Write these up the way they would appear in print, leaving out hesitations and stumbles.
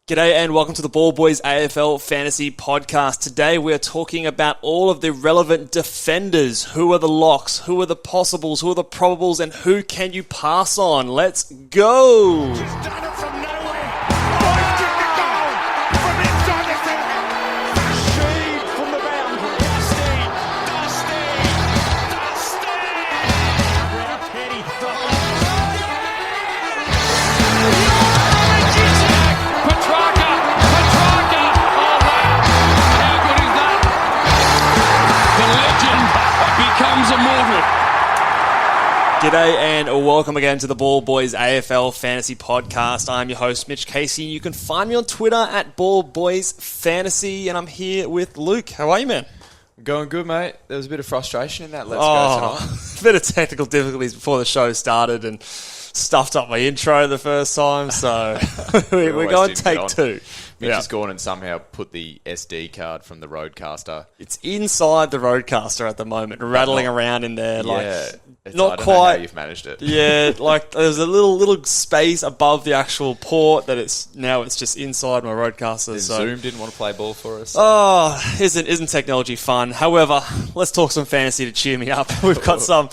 G'day and welcome to the Ball Boys AFL Fantasy Podcast. Today we're talking about all of the relevant defenders. Who are the locks? Who are the possibles? Who are the probables? And who can you pass on? Let's go! She's done it from nowhere. Hoisted the goal from inside the centre. Sheed from the boundary. Dusty. Round Petty. Petrarca. Oh, wow. How good is that? The legend becomes immortal. G'day and welcome again to the Ball Boys AFL Fantasy Podcast. I'm your host, Mitch Casey. You can find me on Twitter at Ball Boys Fantasy, and I'm here with Luke. How are you, man? Going good, mate. There was a bit of frustration in that Let's Go tonight. A bit of technical difficulties before the show started and stuffed up my intro the first time, so we're going take two. Mitch has gone and somehow put the SD card from the Roadcaster. It's inside the Roadcaster at the moment, rattling around in there. Not I don't quite. know how you've managed it. Yeah, like there's a little space above the actual port that it's just inside my Roadcaster. Then so. Zoom didn't want to play ball for us. Oh, isn't technology fun? However, let's talk some fantasy to cheer me up. We've got some.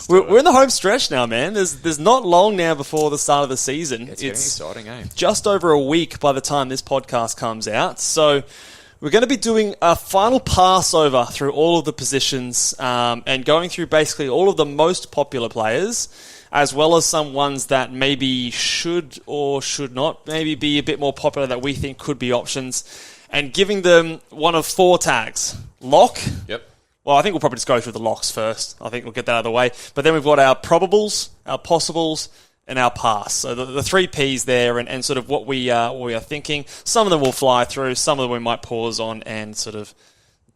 We're in the home stretch now, man. There's not long now before the start of the season. It's getting exciting, eh? Just over a week by the time this podcast comes out. So we're going to be doing a final pass over through all of the positions and going through basically all of the most popular players, as well as some ones that maybe should or should not maybe be a bit more popular that we think could be options, and giving them one of four tags. Lock. Yep. Well, I think we'll probably just go through the locks first. I think we'll get that out of the way. But then we've got our probables, our possibles, and our pass. So the three Ps there and sort of what we are thinking. Some of them will fly through. Some of them we might pause on and sort of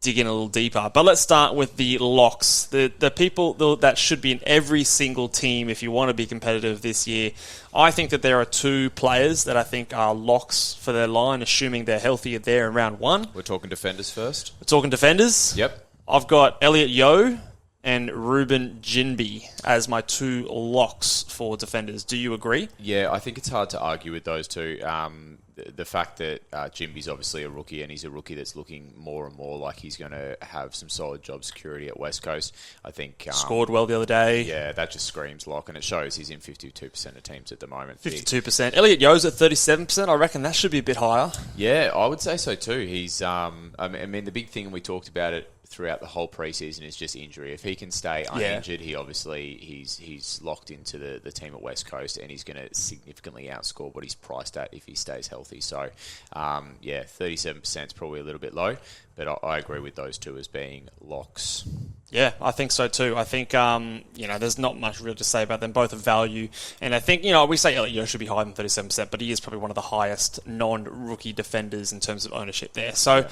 dig in a little deeper. But let's start with the locks. The people that should be in every single team if you want to be competitive this year. I think that there are two players that I think are locks for their line, assuming they're healthy there in round one. We're talking defenders first. We're talking defenders. Yep. I've got Elliot Yeo and Ruben Ginbey as my two locks for defenders. Do you agree? Yeah, I think it's hard to argue with those two. The fact that Ginbey's obviously a rookie, and he's a rookie that's looking more and more like he's going to have some solid job security at West Coast. I think scored well the other day. Yeah, that just screams lock, and it shows he's in 52% of teams at the moment. 52%. Elliot Yeo's at 37%. I reckon that should be a bit higher. Yeah, I would say so too. He's, I mean, the big thing, and we talked about it throughout the whole preseason, is just injury. If he can stay uninjured, he obviously he's locked into the team at West Coast, and he's going to significantly outscore what he's priced at if he stays healthy. So, 37% is probably a little bit low, but I agree with those two as being locks. Yeah, I think so too. I think, there's not much real to say about them. Both of value. And I think, we say Elliot Yeo should be higher than 37%, but he is probably one of the highest non-rookie defenders in terms of ownership there. So,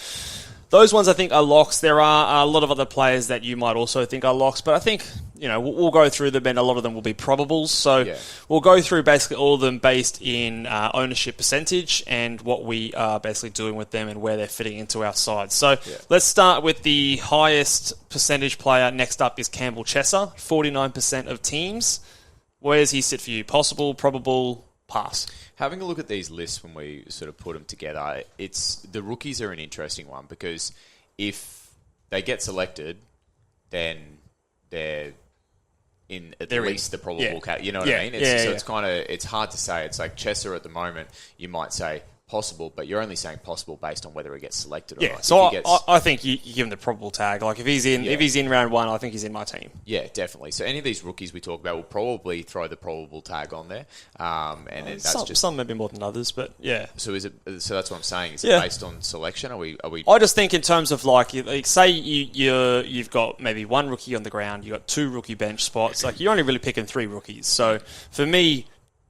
those ones I think are locks. There are a lot of other players that you might also think are locks, but I think, we'll go through them, and a lot of them will be probables. So we'll go through basically all of them based in ownership percentage and what we are basically doing with them and where they're fitting into our side. So let's start with the highest percentage player. Next up is Campbell Chesser, 49% of teams. Where does he sit for you? Possible, probable, pass? Having a look at these lists when we sort of put them together, the rookies are an interesting one, because if they get selected, then they're in at least the probable cat. You know what I mean? It's hard to say. It's like Chesser at the moment, you might say possible, but you're only saying possible based on whether he gets selected or not. So I think you give him the probable tag. Like if he's in round one, I think he's in my team. Yeah, definitely. So any of these rookies we talk about will probably throw the probable tag on there, and that's some maybe more than others, but yeah. So that's what I'm saying. Is it based on selection? Are we? I just think in terms of like say you've got maybe one rookie on the ground, you've got two rookie bench spots. Like you're only really picking three rookies. So for me,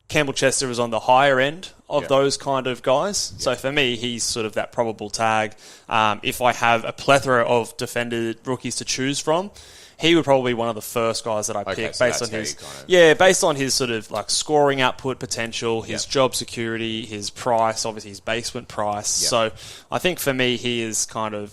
Campbell Chesser is on the higher end of those kind of guys. Yeah. So for me, he's sort of that probable tag. If I have a plethora of defender rookies to choose from, he would probably be one of the first guys that I Okay, pick so based on that's his how you kind of- based on his sort of like scoring output potential, his Yep. job security, his price, obviously his basement price. Yep. So I think for me, he is kind of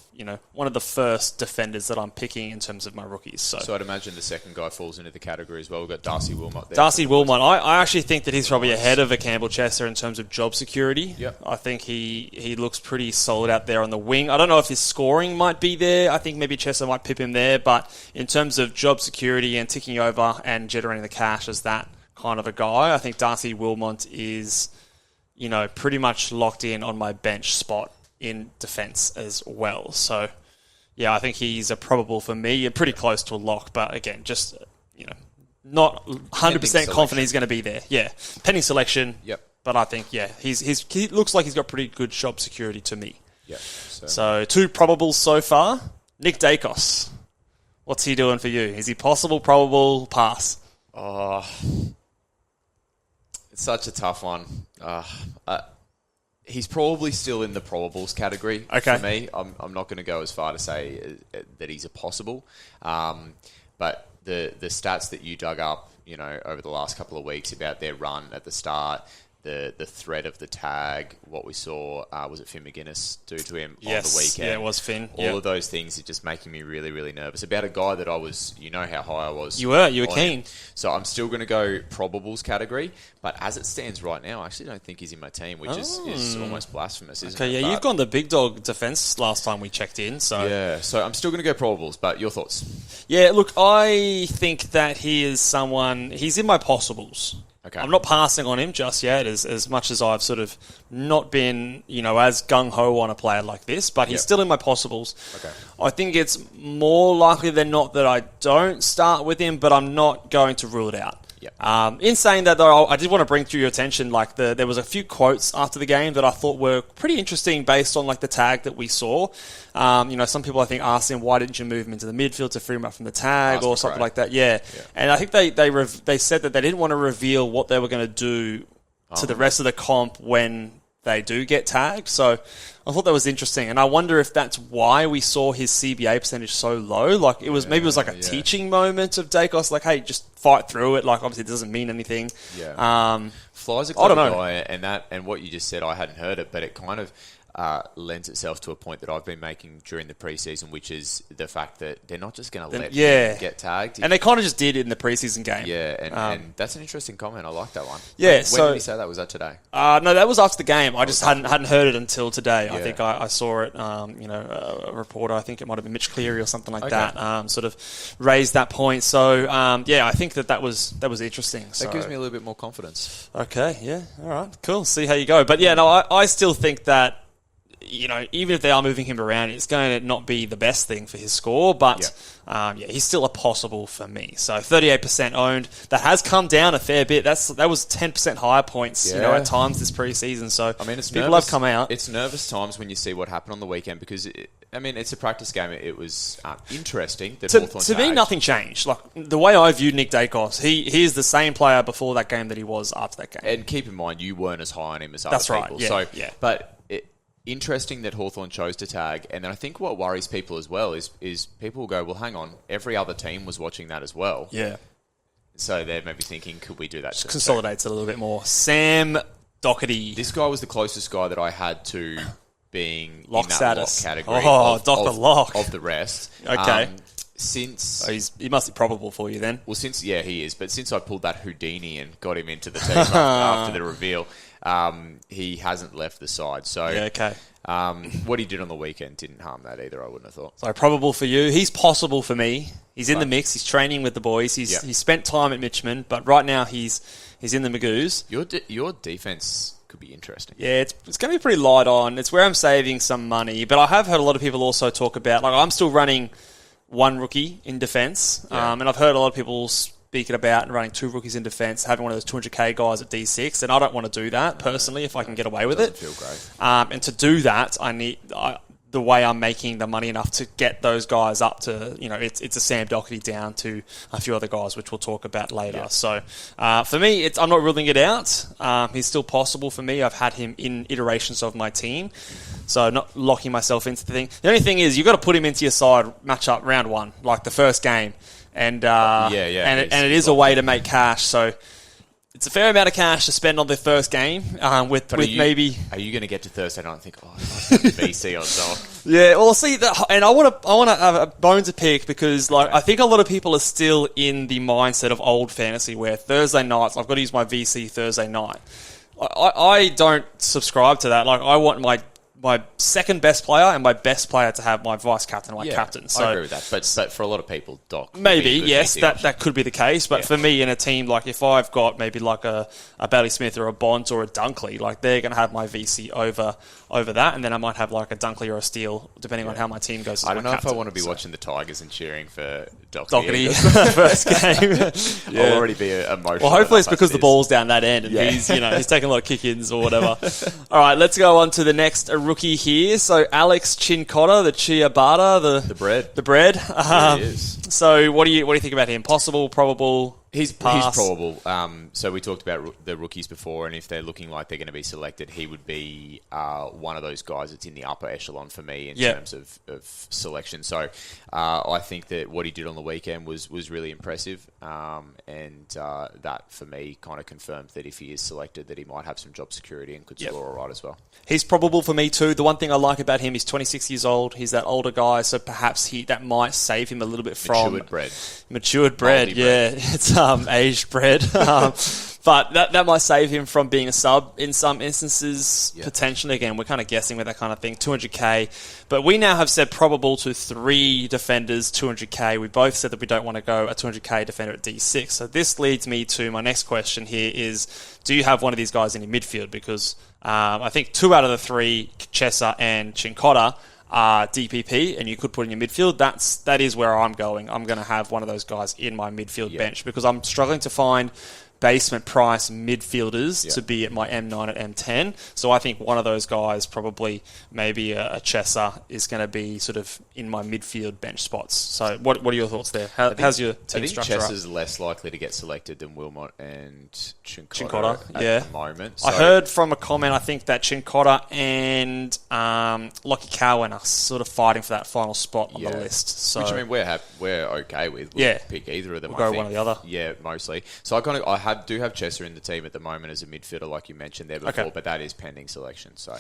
one of the first defenders that I'm picking in terms of my rookies. So I'd imagine the second guy falls into the category as well. We've got Darcy Wilmot there. Darcy Wilmot, I actually think that he's probably ahead of a Campbell Chester in terms of job security. Yep. I think he looks pretty solid out there on the wing. I don't know if his scoring might be there. I think maybe Chester might pip him there, but in terms of job security and ticking over and generating the cash as that kind of a guy, I think Darcy Wilmot is, pretty much locked in on my bench spot in defence as well. So, yeah, I think he's a probable for me. Pretty close to a lock, but again, just, not 100% confident he's going to be there. Yeah, pending selection. Yep. But I think, he looks like he's got pretty good job security to me. Yep. So 2 probables so far. Nick Dacos. What's he doing for you? Is he possible, probable, pass? Oh, it's such a tough one. He's probably still in the probables category for me. I'm not going to go as far to say that he's a possible. But the stats that you dug up, over the last couple of weeks about their run at the start, the threat of the tag, what we saw, was it Finn McGuinness do to him on the weekend? Yeah, it was Finn. All of those things are just making me really, really nervous about a guy that I was, how high I was. You were keen. Him. So I'm still going to go probables category, but as it stands right now, I actually don't think he's in my team, which is almost blasphemous, isn't it? Okay, yeah, you've gone the big dog defence last time we checked in. So yeah, so I'm still going to go probables, but your thoughts? Yeah, look, I think that he is someone, he's in my possibles. Okay. I'm not passing on him just yet, as much as I've sort of not been, as gung-ho on a player like this, but he's still in my possibles. Okay. I think it's more likely than not that I don't start with him, but I'm not going to rule it out. Yep. In saying that, though, I did want to bring to your attention, there was a few quotes after the game that I thought were pretty interesting based on, the tag that we saw. Some people, I think, asked him, why didn't you move him into the midfield to free him up from the tag or something like that? Yeah. And I think they said that they didn't want to reveal what they were going to do to the rest of the comp when they do get tagged. So I thought that was interesting. And I wonder if that's why we saw his CBA percentage so low. Maybe it was a teaching moment of Dacos, hey, just fight through it. Obviously it doesn't mean anything. Yeah. Fly's a clever guy, and what you just said, I hadn't heard it, but it kind of lends itself to a point that I've been making during the preseason, which is the fact that they're not just going to let him get tagged. And they kind of just did in the preseason game. Yeah, and that's an interesting comment. I like that one. Yeah. When did he say that? Was that today? No, that was after the game. I just hadn't heard it until today. Yeah. I think I saw it. A reporter, I think it might have been Mitch Cleary or something like that, sort of raised that point. So I think that was interesting. So. That gives me a little bit more confidence. Okay. Yeah. All right. Cool. See how you go. But yeah, no, I still think that. Even if they are moving him around, it's going to not be the best thing for his score, but he's still a possible for me. So 38% owned. That has come down a fair bit. That was 10% higher points, at times this preseason. So people have come out. It's nervous times when you see what happened on the weekend because it's a practice game. It was interesting that Hawthorn to me, nothing changed. The way I viewed Nick Dacos, he is the same player before that game that he was after that game. And keep in mind, you weren't as high on him as other people. That's right. Yeah. But interesting that Hawthorn chose to tag, and then I think what worries people as well is people will go, well, hang on, every other team was watching that as well. Yeah. So they're maybe thinking, could we do that? Just consolidates it a little bit more. Sam Doherty. This guy was the closest guy that I had to being lock in that status. Lock category. Dr. Lock. Of the rest. Okay. He must be probable for you then. Well, he is. But since I pulled that Houdini and got him into the team after the reveal, he hasn't left the side. So what he did on the weekend didn't harm that either, I wouldn't have thought. So probable for you. He's possible for me. He's in the mix. He's training with the boys. He's spent time at Mitchman, but right now he's in the Magoos. Your defense could be interesting. Yeah, it's going to be pretty light on. It's where I'm saving some money, but I have heard a lot of people also talk about, I'm still running one rookie in defence, and I've heard a lot of people speaking about running 2 rookies in defence, having one of those 200k guys at D6, and I don't want to do that personally if I can get away with it. Doesn't feel great. And to do that, the way I'm making the money enough to get those guys up to, it's a Sam Doherty down to a few other guys, which we'll talk about later. Yeah. So for me, I'm not ruling it out. He's still possible for me. I've had him in iterations of my team, so not locking myself into the thing. The only thing is, you've got to put him into your side matchup round one, like the first game, and it is a way to make cash. So it's a fair amount of cash to spend on the first game. Are you going to get to Thursday night and think, I've got VC on top? Yeah, well, see, and I want to have a bone to pick because, I think a lot of people are still in the mindset of old fantasy where Thursday nights, I've got to use my VC Thursday night. I don't subscribe to that. I want my second best player and my best player to have my vice captain and my captain. So I agree with that. But for a lot of people, Doc, maybe, yes, that could be the case. But for me, in a team, if I've got maybe a Bailey Smith or a Bont or a Dunkley, they're going to have my VC over that, and then I might have a Dunkley or a Steele, depending on how my team goes. I don't know if I want to be watching the Tigers and cheering for Doherty first game. I'll already be emotional. Well, hopefully it's because the ball's down that end, and he's taking a lot of kick-ins or whatever. All right, let's go on to the next rookie here. So Alex Chincotta, the Ciabatta, the bread. He is. So what do you think about him? Possible, probable? He's probable. So we talked about the rookies before, and if they're looking like they're going to be selected, he would be one of those guys that's in the upper echelon for me in terms of selection. So I think that what he did on the weekend was really impressive, and that for me kind of confirmed that if he is selected, that he might have some job security and could score all right as well. He's probable for me too. The one thing I like about him, he's 26 years old. He's that older guy, so perhaps that might save him a little bit from matured bread. Yeah, it's aged bread. But that might save him from being a sub in some instances, potentially. Again, we're kind of guessing with that kind of thing. 200k. But we now have said probable to 3 defenders, 200k. We both said that we don't want to go a 200k defender at D6. So this leads me to my next question here is, do you have one of these guys in your midfield? Because I think 2 out of the 3, Chesser and Chincotta, are DPP, and you could put in your midfield. That is where I'm going. I'm going to have one of those guys in my midfield bench because I'm struggling to find basement price midfielders to be at my M9 at M10. So I think one of those guys, probably maybe a Chesser, is going to be sort of in my midfield bench spots. So what are your thoughts there? How's your team structure? I think Chesser's less likely to get selected than Wilmot and Chincotta at the moment. So I heard from a comment, I think that Chincotta and Lockie Cowan are sort of fighting for that final spot on the list. So, which, I mean, we're okay with. We'll pick either of them. We'll go one or the other. Yeah, mostly. So I do have Chesser in the team at the moment as a midfielder, like you mentioned there before, but that is pending selection. So,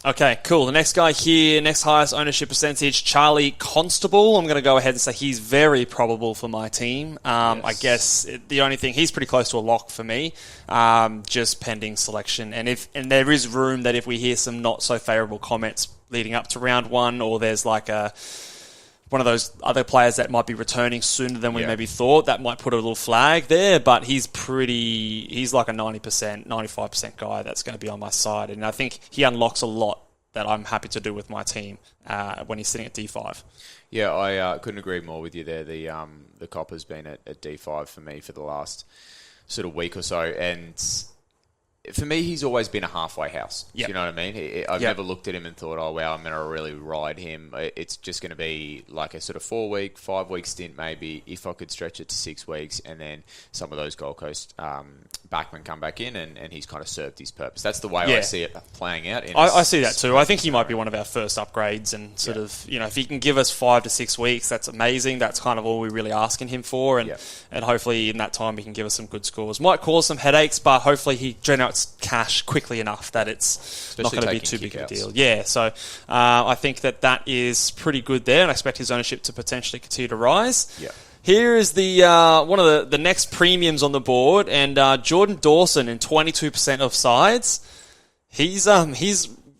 okay, cool. The next guy here, next highest ownership percentage, Charlie Constable. I'm going to go ahead and say he's very probable for my team. I guess the only thing, he's pretty close to a lock for me, just pending selection. And there is room that if we hear some not so favourable comments leading up to round 1, or there's one of those other players that might be returning sooner than we maybe thought, that might put a little flag there, but he's like a 90%, 95% guy that's going to be on my side. And I think he unlocks a lot that I'm happy to do with my team when he's sitting at D5. Yeah, I couldn't agree more with you there. The Copper's been at D5 for me for the last sort of week or so, and for me, he's always been a halfway house. You know what I mean? I've never looked at him and thought, oh, wow, I'm going to really ride him. It's just going to be like a sort of 4-week, 5-week stint maybe, if I could stretch it to 6 weeks, and then some of those Gold Coast backmen come back in, and he's kind of served his purpose. That's the way I see it playing out. I see that too. I think he might be one of our first upgrades, and sort of, if he can give us 5 to 6 weeks, that's amazing. That's kind of all we're really asking him for, and hopefully in that time he can give us some good scores. Might cause some headaches, but hopefully he generates cash quickly enough that it's not going to be too big a deal. Yeah, so I think that is pretty good there, and I expect his ownership to potentially continue to rise. Yeah. Here is the one of the next premiums on the board, and Jordan Dawson in 22% of sides. He's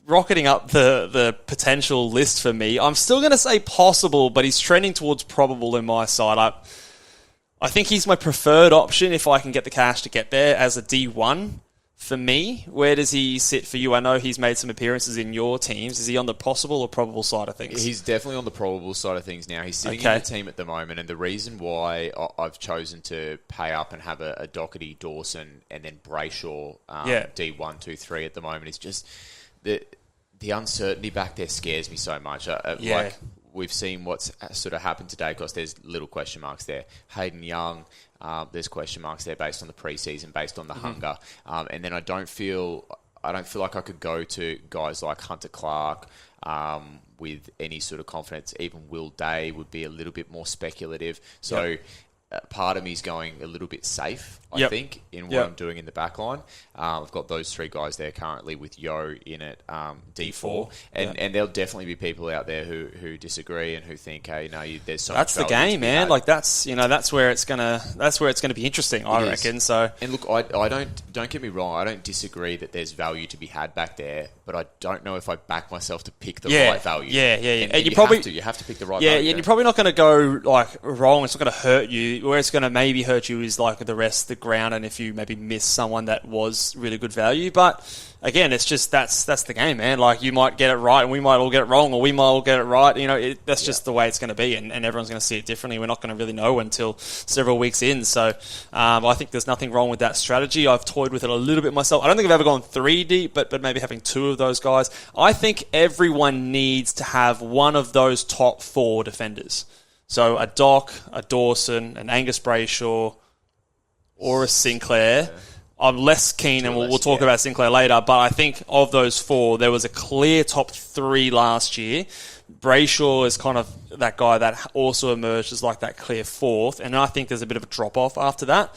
rocketing up the potential list for me. I'm still going to say possible, but he's trending towards probable in my side. I think he's my preferred option if I can get the cash to get there as a D1. For me, where does he sit for you? I know he's made some appearances in your teams. Is he on the possible or probable side of things? He's definitely on the probable side of things now. He's sitting in the team at the moment, and the reason why I've chosen to pay up and have a Doherty, Dawson, and then Brayshaw D1, 2, 3 at the moment is just the uncertainty back there scares me so much. Like we've seen what's sort of happened today, because there's little question marks there. Hayden Young, there's question marks there based on the preseason, based on the hunger, and then I don't feel like I could go to guys like Hunter Clark with any sort of confidence. Even Will Day would be a little bit more speculative. So part of me is going a little bit safe, I think, in what I'm doing in the back line. I've got those three guys there currently with Yo in at D4. And there'll definitely be people out there who disagree and who think, hey, no, there's so that's much the game, man. Had. Like that's where it's gonna be interesting, I reckon. So, and look, I don't get me wrong, I don't disagree that there's value to be had back there, but I don't know if I back myself to pick the right value. And you probably have to pick the right value. Yeah, and you're probably not going to go like wrong. It's not going to hurt you. Where it's going to maybe hurt you is like the rest of the ground, and if you maybe miss someone that was really good value. But again, it's just that's the game, man. Like you might get it right, and we might all get it wrong, or we might all get it right. You know, that's just the way it's going to be, and everyone's going to see it differently. We're not going to really know until several weeks in. So I think there's nothing wrong with that strategy. I've toyed with it a little bit myself. I don't think I've ever gone 3 deep, but maybe having 2 of those guys. I think everyone needs to have one of those top 4 defenders. So a Doc, a Dawson, an Angus Brayshaw, or a Sinclair. Yeah. I'm less keen, and we'll talk about Sinclair later, but I think of those 4, there was a clear top 3 last year. Brayshaw is kind of that guy that also emerged as like that clear 4th, and I think there's a bit of a drop-off after that.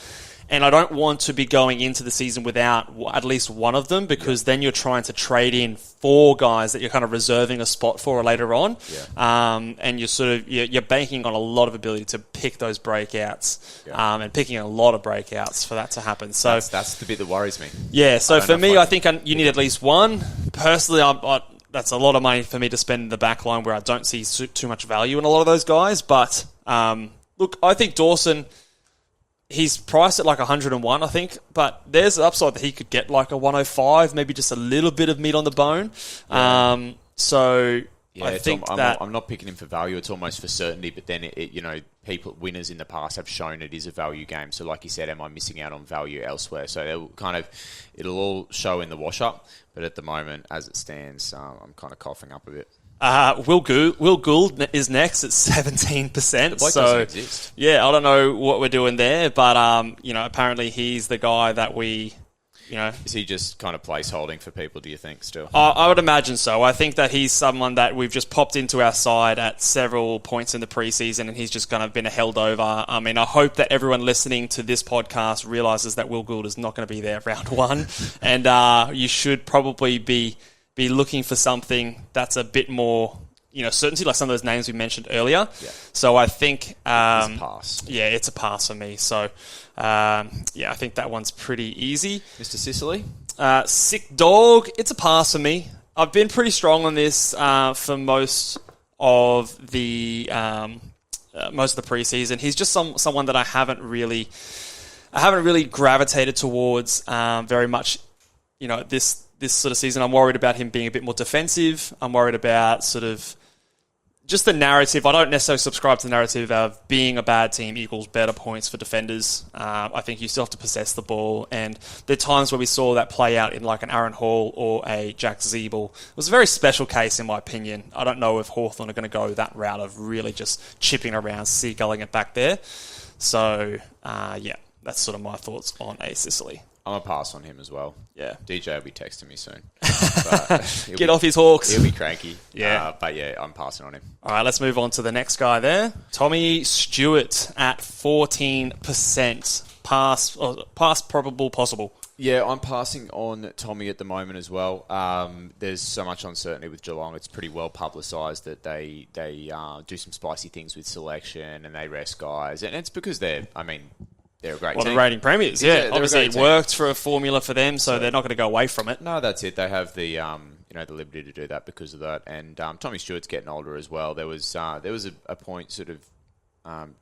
And I don't want to be going into the season without at least one of them, because then you're trying to trade in 4 guys that you're kind of reserving a spot for later on. And you're banking on a lot of ability to pick those breakouts, and picking a lot of breakouts for that to happen. So that's the bit that worries me. Yeah, so for me, I think you need at least one. Personally, that's a lot of money for me to spend in the back line where I don't see too much value in a lot of those guys. But look, I think Dawson... He's priced at like 101, I think, but there's an upside that he could get like a 105, maybe just a little bit of meat on the bone. I think I'm not picking him for value. It's almost for certainty, but then winners in the past have shown it is a value game. So like you said, am I missing out on value elsewhere? So it'll all show in the wash up, but at the moment, as it stands, I'm kind of coughing up a bit. Will Gould is next at 17%. So exist. Yeah, I don't know what we're doing there, but apparently he's the guy that we, Is he just kind of placeholding for people, do you think, still? I would imagine so. I think that he's someone that we've just popped into our side at several points in the preseason, and he's just kind of been held over. I mean, I hope that everyone listening to this podcast realises that Will Gould is not going to be there round 1, and you should probably be looking for something that's a bit more, certainty, like some of those names we mentioned earlier. Yeah. So I think... it's a pass. Yeah, it's a pass for me. So, I think that one's pretty easy. Mr. Sicily? Sick Dog, it's a pass for me. I've been pretty strong on this for most of the preseason. He's just someone that I haven't really gravitated towards very much, this sort of season. I'm worried about him being a bit more defensive. I'm worried about sort of just the narrative. I don't necessarily subscribe to the narrative of being a bad team equals better points for defenders. I think you still have to possess the ball. And there are times where we saw that play out in like an Aaron Hall or a Jack Zeeble. It was a very special case in my opinion. I don't know if Hawthorn are going to go that route of really just chipping around, seagulling it back there. So, that's sort of my thoughts on A. Sicily. I'm going to pass on him as well. Yeah. DJ will be texting me soon. Get off his Hawks. He'll be cranky. Yeah. I'm passing on him. All right, let's move on to the next guy there. Tommy Stewart at 14%. Pass, probable, possible. Yeah, I'm passing on Tommy at the moment as well. There's so much uncertainty with Geelong. It's pretty well publicised that they do some spicy things with selection and they rest guys. And it's because they're a great team. The rating premiers, yeah. Obviously, it team. Worked for a formula for them, so they're not going to go away from it. No, that's it. They have the the liberty to do that because of that. And Tommy Stewart's getting older as well. There was a point sort of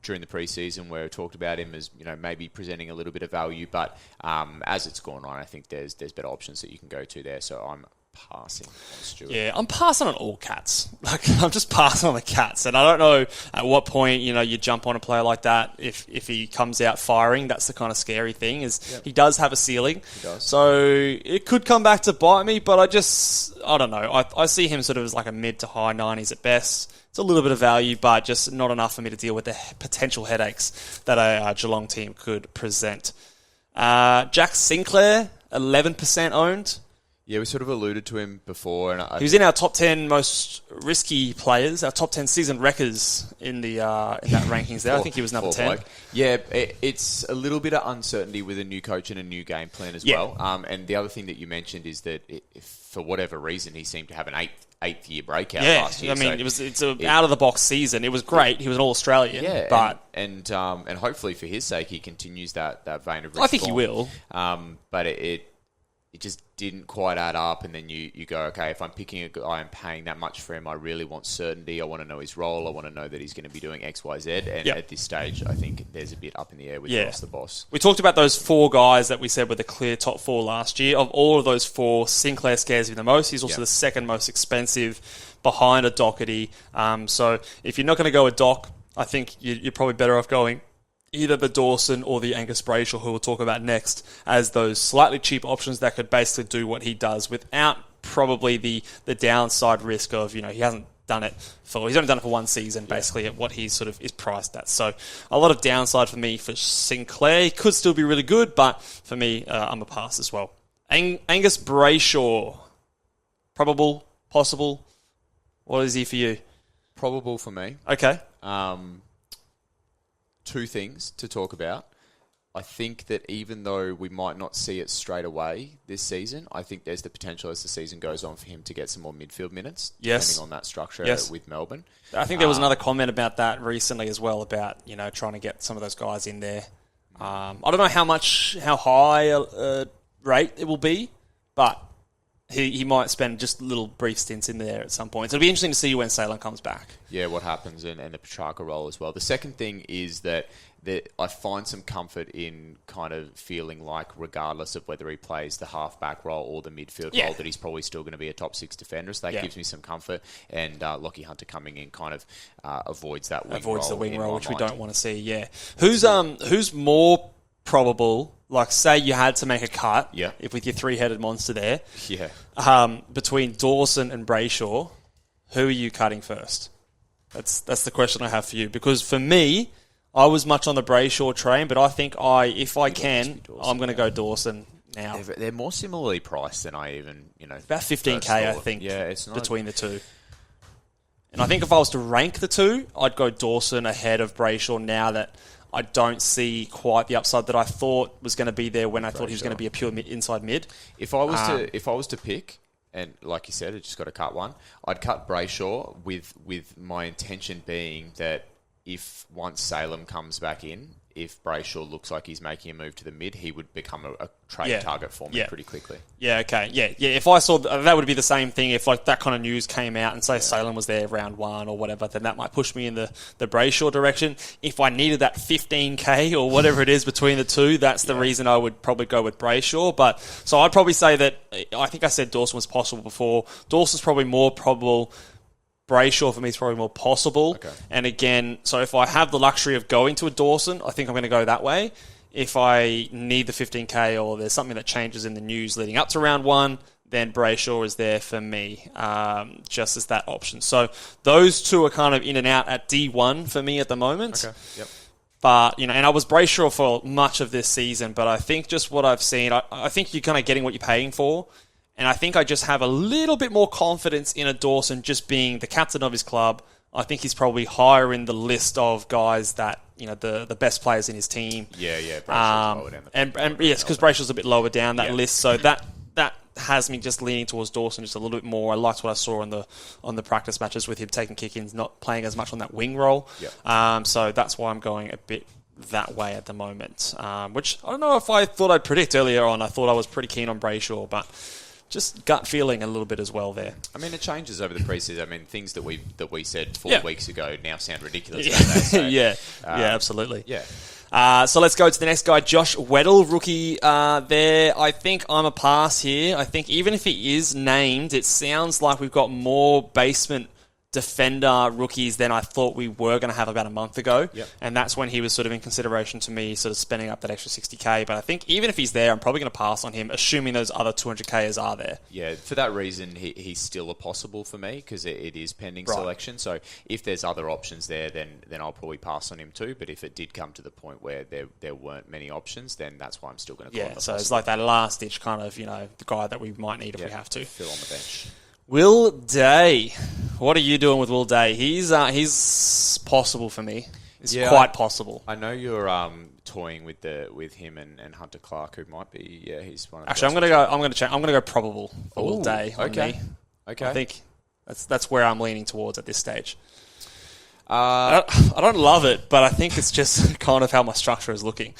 during the preseason where we talked about him as maybe presenting a little bit of value, but as it's gone on, I think there's better options that you can go to there. So I'm passing on Stewart. Yeah, I'm passing on all cats. Like, I'm just passing on the cats, and I don't know at what point you jump on a player like that if he comes out firing. That's the kind of scary thing is he does have a ceiling. He does. So it could come back to bite me, but I don't know. I see him sort of as like a mid to high 90s at best. It's a little bit of value, but just not enough for me to deal with the potential headaches that a Geelong team could present. Jack Sinclair, 11% owned. Yeah, we sort of alluded to him before. And he was in our top 10 most risky players, our top 10 season wreckers in that rankings there. I think he was number 10. Bloke. Yeah, it's a little bit of uncertainty with a new coach and a new game plan as well. And the other thing that you mentioned is that if for whatever reason he seemed to have an eighth year breakout last year. I mean, it's an out of the box season. It was great. He was an All-Australian. Yeah, but and hopefully for his sake he continues that vein of risk. I think he will. But it just didn't quite add up, and then you go, okay, if I'm picking a guy and paying that much for him, I really want certainty. I want to know his role. I want to know that he's going to be doing X, Y, Z. And at this stage, I think there's a bit up in the air with Ross the Boss. We talked about those 4 guys that we said were the clear top 4 last year. Of all of those 4, Sinclair scares me the most. He's also the second most expensive behind a Doherty. So if you're not going to go with Doc, I think you're probably better off going either the Dawson or the Angus Brayshaw, who we'll talk about next, as those slightly cheap options that could basically do what he does without probably the downside risk of, he hasn't done it he's only done it for one season, basically, at what he sort of is priced at. So a lot of downside for me for Sinclair. He could still be really good, but for me, I'm a pass as well. Angus Brayshaw, probable, possible. What is he for you? Probable for me. Okay. 2 things to talk about. I think that even though we might not see it straight away this season, I think there's the potential as the season goes on for him to get some more midfield minutes, depending on that structure with Melbourne. I think there was another comment about that recently as well, about trying to get some of those guys in there. I don't know how high a rate it will be, but he might spend just little brief stints in there at some point. So it'll be interesting to see when Salem comes back. Yeah, what happens and the Petrarca role as well. The second thing is that I find some comfort in kind of feeling like, regardless of whether he plays the half-back role or the midfield role, that he's probably still going to be a top 6 defender. So that gives me some comfort. And Lockie Hunter coming in kind of avoids that wing role. Avoids the wing role, which we don't want to see, Who's more probable? Like, say you had to make a cut, if with your 3-headed monster there, between Dawson and Brayshaw, who are you cutting first? That's the question I have for you. Because for me, I was much on the Brayshaw train, but I think if I can, I'm going to go Dawson now. They're more similarly priced than I even, about 15k, I think, between the two. And I think if I was to rank the two, I'd go Dawson ahead of Brayshaw now that I don't see quite the upside that I thought was going to be there when I thought he was going to be a pure inside mid. If I was to pick, and like you said, I just got to cut one, I'd cut Brayshaw with my intention being that if once Salem comes back in, if Brayshaw looks like he's making a move to the mid, he would become a trade target for me pretty quickly. Yeah, okay. Yeah. If I saw that would be the same thing if like that kind of news came out and say Salem was there round 1 or whatever, then that might push me in the Brayshaw direction. If I needed that 15k or whatever it is between the two, that's the reason I would probably go with Brayshaw. But so I'd probably say that I think I said Dawson was possible before. Dawson's probably more probable. Brayshaw for me is probably more possible. Okay. And again, so if I have the luxury of going to a Dawson, I think I'm going to go that way. If I need the 15k or there's something that changes in the news leading up to round 1, then Brayshaw is there for me, just as that option. So those two are kind of in and out at D1 for me at the moment. Okay. Yep. But, and I was Brayshaw for much of this season, but I think just what I've seen, I think you're kind of getting what you're paying for. And I think I just have a little bit more confidence in a Dawson just being the captain of his club. I think he's probably higher in the list of guys that, the best players in his team. Yeah. Brayshaw's lower down and yes, because Brayshaw's a bit lower down that list. So that has me just leaning towards Dawson just a little bit more. I liked what I saw on the practice matches with him taking kick-ins, not playing as much on that wing role. Yep. So that's why I'm going a bit that way at the moment, which I don't know if I thought I'd predict earlier on. I thought I was pretty keen on Brayshaw, but just gut feeling a little bit as well there. I mean, it changes over the preseason. I mean, things that we said 4 weeks ago now sound ridiculous. Yeah. Don't they? So, yeah, absolutely. Yeah. So let's go to the next guy, Josh Weddle, rookie there. I think I'm a pass here. I think even if he is named, it sounds like we've got more basement defender rookies than I thought we were going to have about a month ago. Yep. And that's when he was sort of in consideration to me, sort of spending up that extra 60k. But I think even if he's there, I'm probably going to pass on him, assuming those other 200kers are there. Yeah, for that reason, he's still a possible for me because it is pending selection. So if there's other options there, then I'll probably pass on him too. But if it did come to the point where there weren't many options, then that's why I'm still going to call him. So it's like that last ditch kind of, the guy that we might need if we have to. Fill on the bench. Will Day. What are you doing with Will Day? He's possible for me. It's quite possible. I know you're toying with him and Hunter Clark, who might be. Yeah, he's one. Actually, I'm going to go probable for Will Day. Okay. Me. Okay. I think that's where I'm leaning towards at this stage. I don't love it, but I think it's just kind of how my structure is looking.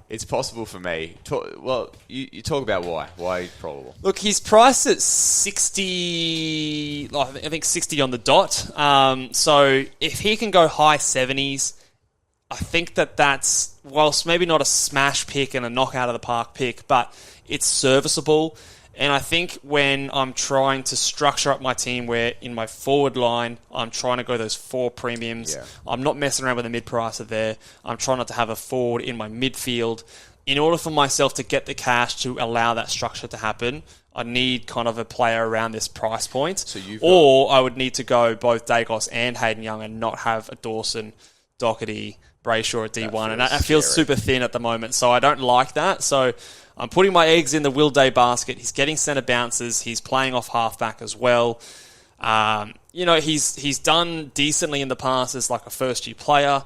It's possible for me. You talk about why. Why probable? Look, he's priced at 60. I think 60 on the dot. So if he can go high 70s, I think that's, whilst maybe not a smash pick and a knockout of the park pick, but it's serviceable. And I think when I'm trying to structure up my team where in my forward line, I'm trying to go those 4 premiums. Yeah. I'm not messing around with the mid-pricer there. I'm trying not to have a forward in my midfield. In order for myself to get the cash to allow that structure to happen, I need kind of a player around this price point. Or I would need to go both Dacos and Hayden Young and not have a Dawson, Doherty, Brayshaw at D1. And that feels super thin at the moment. So I don't like that. So I'm putting my eggs in the Will Day basket. He's getting centre bounces. He's playing off halfback as well. He's done decently in the past as like a first-year player.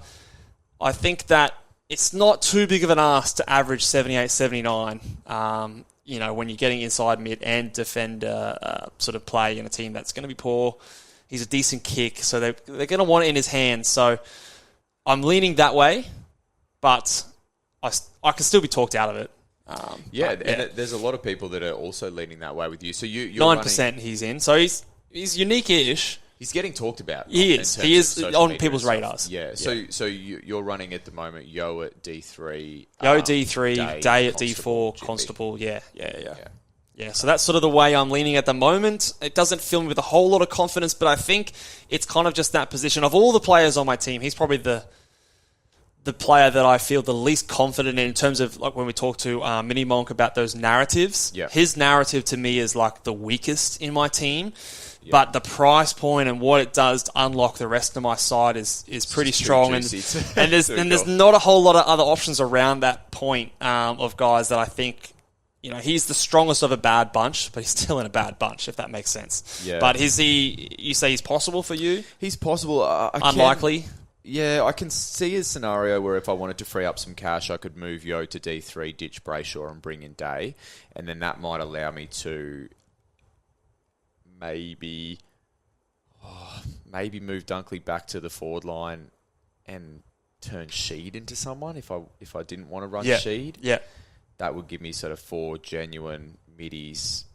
I think that it's not too big of an ask to average 78, 79, when you're getting inside mid and defender sort of play in a team that's going to be poor. He's a decent kick, so they're going to want it in his hands. So I'm leaning that way, but I can still be talked out of it. There's a lot of people that are also leaning that way with you. So you're 9% he's in, so he's unique-ish. He's getting talked about. He is on people's radars. Yeah. So you're running at the moment. Yo at D3. Yo D3, Day at D4, Constable. Yeah. So that's sort of the way I'm leaning at the moment. It doesn't fill me with a whole lot of confidence, but I think it's kind of just that position. Of all the players on my team, he's probably the player that I feel the least confident in terms of, like, when we talk to Mini Monk about those narratives. Yeah. His narrative to me is like the weakest in my team. Yeah. But the price point and what it does to unlock the rest of my side is pretty strong. And there's not a whole lot of other options around that point of guys that I think, he's the strongest of a bad bunch, but he's still in a bad bunch, if that makes sense. Yeah. But you say he's possible for you? He's possible. Unlikely? Yeah, I can see a scenario where if I wanted to free up some cash, I could move Yo to D3, ditch Brayshaw, and bring in Day. And then that might allow me to maybe move Dunkley back to the forward line and turn Sheed into someone if I didn't want to run Sheed. Yeah. That would give me sort of 4 genuine middies.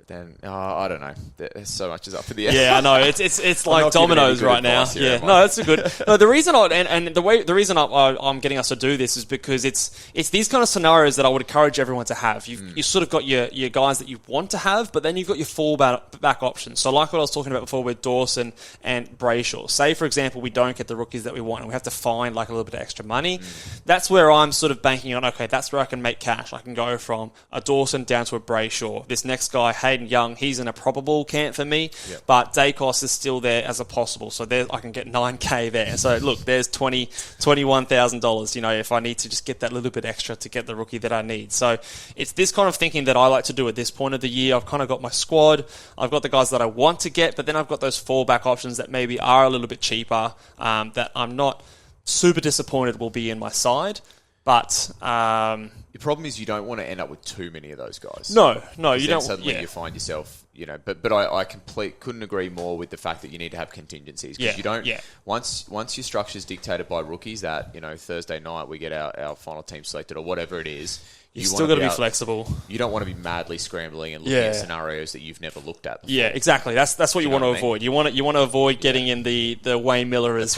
Then I don't know. There's so much is up for the air. Yeah, I know. It's like dominoes right now. Yeah, no, that's a good. No, the reason the reason I'm getting us to do this is because it's these kind of scenarios that I would encourage everyone to have. You sort of got your guys that you want to have, but then you've got your fallback options. So like what I was talking about before with Dawson and Brayshaw. Say for example we don't get the rookies that we want and we have to find like a little bit of extra money. That's where I'm sort of banking on. Okay, that's where I can make cash. I can go from a Dawson down to a Brayshaw. This next guy, Hayden Young, he's in a probable camp for me, but Dacos is still there as a possible, so there I can get 9k there. So look, there's $21,000. If I need to just get that little bit extra to get the rookie that I need. So it's this kind of thinking that I like to do at this point of the year. I've kind of got my squad, I've got the guys that I want to get, but then I've got those fallback options that maybe are a little bit cheaper. That I'm not super disappointed will be in my side. But the problem is you don't want to end up with too many of those guys. No, you don't. Suddenly you find yourself, But I couldn't agree more with the fact that you need to have contingencies because you don't. Yeah. Once your structure is dictated by rookies, that Thursday night we get our final team selected or whatever it is. You've still got to be flexible. You don't want to be madly scrambling and looking at scenarios that you've never looked at before. Yeah, exactly. That's what you want to avoid. You want to avoid getting in the Wayne Millerers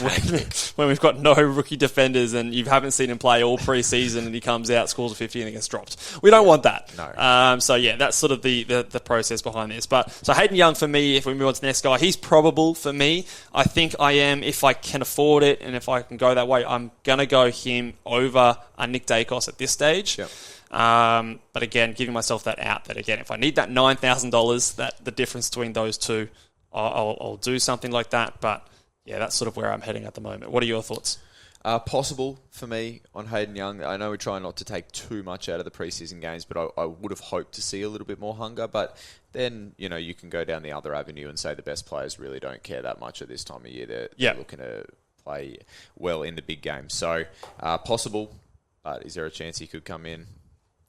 when we've got no rookie defenders and you haven't seen him play all preseason and he comes out, scores a 50 and he gets dropped. We don't want that. No. So yeah, that's sort of the process behind this. But so Hayden Young for me, if we move on to the next guy, he's probable for me. I think I am, if I can afford it and if I can go that way, I'm gonna go him over Nick Dacos at this stage. Yep. But again, giving myself that out that again, if I need that $9,000, that the difference between those two, I'll do something like that. But yeah, that's sort of where I'm heading at the moment. What are your thoughts? Possible for me on Hayden Young. I know we try not to take too much out of the preseason games, but I would have hoped to see a little bit more hunger. But then, you can go down the other avenue and say the best players really don't care that much at this time of year. They're looking to play well in the big game. So, possible, but is there a chance he could come in?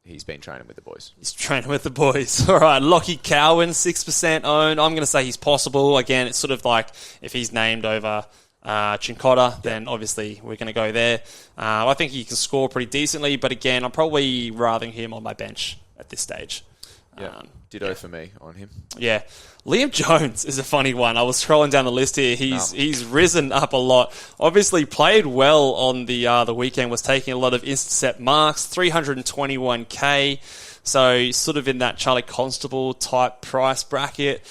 He's been training with the boys. He's training with the boys. All right, Lockie Cowan, 6% owned. I'm going to say he's possible. Again, it's sort of like if he's named over Chincotta, then obviously we're going to go there. I think he can score pretty decently, but again, I'm probably rather him on my bench at this stage. Ditto for me on him. Yeah. Liam Jones is a funny one. I was scrolling down the list here. He's risen up a lot. Obviously played well on the weekend, was taking a lot of intercept marks, 321k. So he's sort of in that Charlie Constable type price bracket.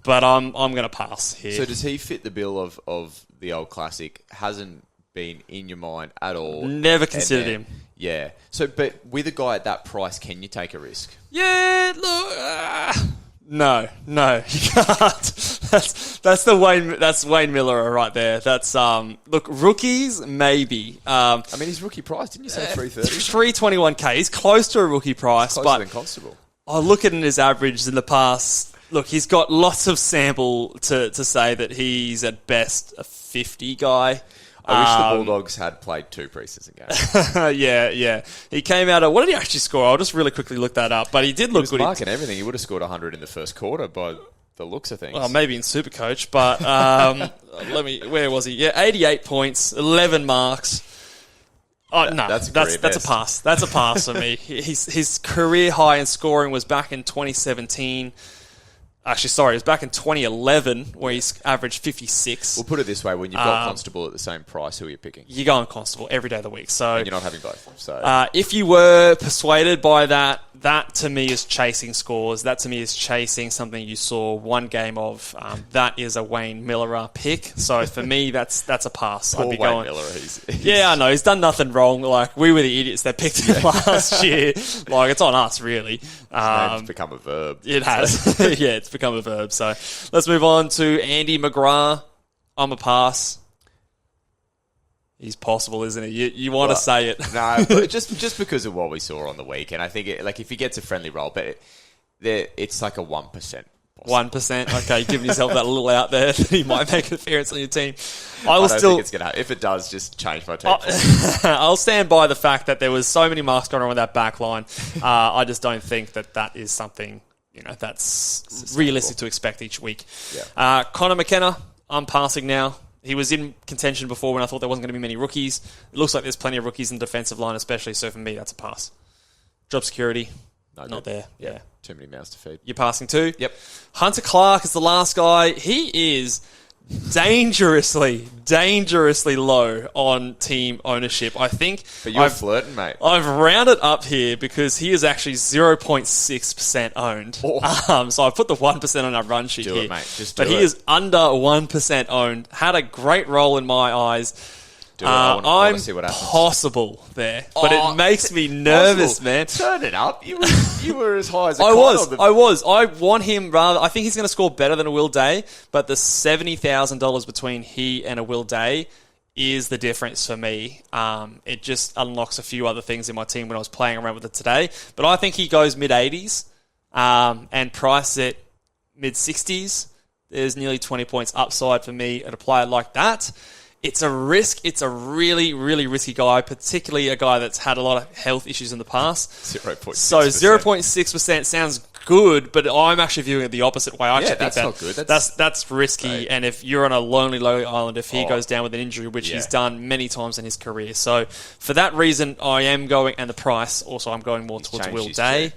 But I'm going to pass here. So does he fit the bill of the old classic? Hasn't been in your mind at all. Never considered him. Yeah. So, but with a guy at that price, can you take a risk? Yeah, look, no, you can't. That's Wayne Miller right there. That's look, rookies maybe. I mean, his rookie price, didn't you say 330? 321k. He's close to a rookie price, closer than Constable. I look at his average in the past. Look, he's got lots of sample to say that he's at best a 50 guy. I wish the Bulldogs had played 2 preseason games. Yeah. He came out what did he actually score? I'll just really quickly look that up. But he did look good. He was marking everything. He would have scored 100 in the first quarter by the looks of things. Well, maybe in Supercoach, but where was he? Yeah, 88 points, 11 marks. Oh, no, that's a pass. That's a pass for me. His career high in scoring was back in 2017. Actually, sorry, it was back in 2011 where he's averaged 56. We'll put it this way. When you've got Constable at the same price, who are you picking? You're going Constable every day of the week. So and you're not having both. So if you were persuaded by that to me is chasing scores. That to me is chasing something you saw one game of. That is a Wayne Miller pick. So for me, that's a pass. Poor I'd be Wayne going. Miller. Yeah, I know. He's done nothing wrong. Like, we were the idiots that picked him last year. Like, it's on us, really. It's become a verb. It has. Yeah, it's become a verb. So let's move on to Andy McGrath. I'm a pass. He's possible, isn't he? You want to say it. No, but just because of what we saw on the weekend, I think if he gets a friendly role, but it's like a 1%. 1%? Okay, giving yourself that little out there that he might make an appearance on your team. I don't think it's going to happen. If it does, just change my team. I'll stand by the fact that there was so many marks going on with that back line. I just don't think that is something that's realistic to expect each week. Yeah. Connor McKenna, I'm passing now. He was in contention before when I thought there wasn't going to be many rookies. It looks like there's plenty of rookies in the defensive line, especially. So for me, that's a pass. Job security, not there. Yeah. Too many mouths to feed. You're passing too? Yep. Hunter Clark is the last guy. He is dangerously low on team ownership. I think. But you're flirting, mate. I've rounded up here because he is actually 0.6% owned. Oh. So I put the 1% on our run sheet do here. It, mate. Just do but he is under 1% owned. Had a great role in my eyes. I want to see what happens. Possible there, but it makes me nervous, man. Turn it up. You were as high as I was. I want him rather. I think he's going to score better than a Will Day, but the $70,000 between he and a Will Day is the difference for me. It just unlocks a few other things in my team when I was playing around with it today. But I think he goes mid-80s and price it mid-60s. There's nearly 20 points upside for me at a player like that. It's a risk. It's a really, really risky guy, particularly a guy that's had a lot of health issues in the past. 0.6%. So 0.6% sounds good, but I'm actually viewing it the opposite way. I actually think that's not good. That's risky, Right. and if you're on a lonely island, if he goes down with an injury, which he's done many times in his career. So for that reason, I am going, and the price, also I'm going more towards Will Day.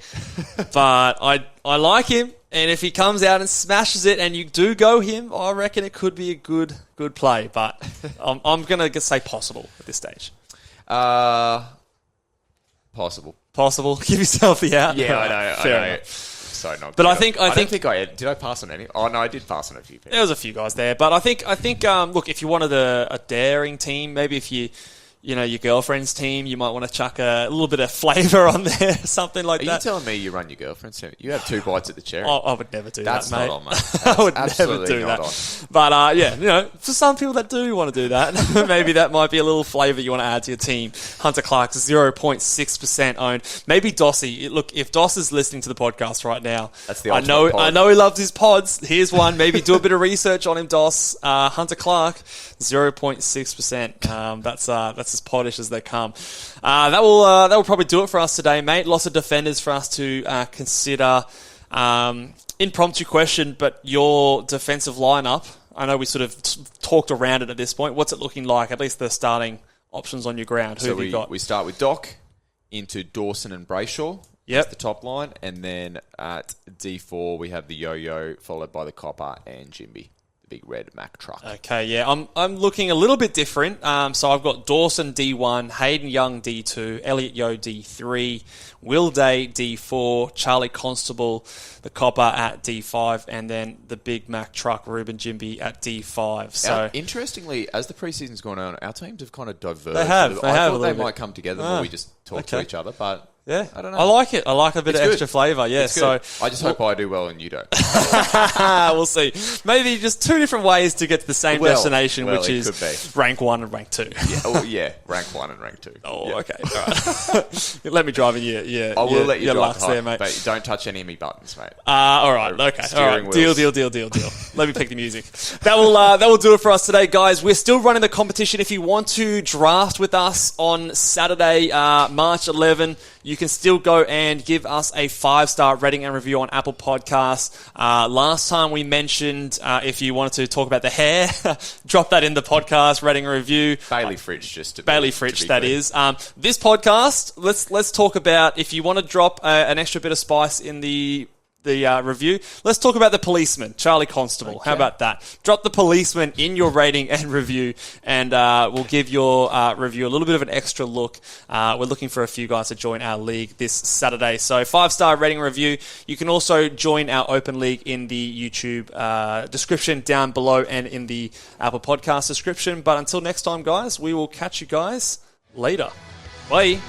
But I like him, and if he comes out and smashes it and you do go him, I reckon it could be a good play, but I'm going to say possible at this stage. Possible. Possible. Give yourself the out. Yeah, I know. Fair enough. So not. But good. I think did I pass on any? Oh no, I did pass on a few people. there was a few guys there, but I think look, if you wanted a daring team, maybe if you know, your girlfriend's team, you might want to chuck a little bit of flavour on there, something like Are that. you telling me you run your girlfriend's team? You have 2 bites at the cherry. I would never do That's that, mate. not on, mate. I would never absolutely do not that. But yeah, you know, for some people that do want to do that, maybe that might be a little flavour you want to add to your team. Hunter Clark, 0.6% owned. Maybe Dossie. Look, if Doss is listening to the podcast right now, That's the I ultimate pod. know he loves his pods. Here's one. Maybe do a bit of research on him, Doss. Hunter Clark, 0.6%. That's as poddish as they come. That will probably do it for us today, mate. Lots of defenders for us to consider. Impromptu question, but your defensive lineup, I know we sort of talked around it at this point. What's it looking like? At least the starting options on your ground. Who have you got? We start with Doc into Dawson and Brayshaw. Yep. That's the top line. And then at D4, we have the Yo-Yo, followed by the Copper and Jimby. Big red Mack truck. Okay, yeah, I'm looking a little bit different. So I've got Dawson D1, Hayden Young D2, Elliot Yo D3, Will Day D4, Charlie Constable, the Copper at D5, and then the Big Mac truck Ruben Jimby at D5. So interestingly, as the preseason's gone on, our teams have kind of diverged. They have. I thought they bit. might come together more. We just talk to each other, but. Yeah, I don't know. I like it. I like a bit of extra flavour. Yeah, so I just hope I do well and you don't. we'll see. Maybe just 2 different ways to get to the same destination, which is rank 1 and rank 2. Yeah, rank 1 and rank 2. Oh, yeah. okay. All right. Let me drive in your I will let you your drive Lux there, mate. But don't touch any of me buttons, mate. All right. Okay. All right. Wheels. Deal. Let me pick the music. That will do it for us today, guys. We're still running the competition. If you want to draft with us on Saturday, March 11, you can still go and give us a 5-star rating and review on Apple Podcasts. Last time we mentioned if you wanted to talk about the hair, drop that in the podcast rating and review. Bailey Fritsch, that is. This podcast, let's talk about if you want to drop an extra bit of spice in the review. Let's talk about the policeman, Charlie Constable. Okay. How about that? Drop the policeman in your rating and review, and we'll give your review a little bit of an extra look. We're looking for a few guys to join our league this Saturday. So 5-star rating and review. You can also join our open league in the YouTube description down below and in the Apple Podcast description. But until next time, guys, we will catch you guys later. Bye.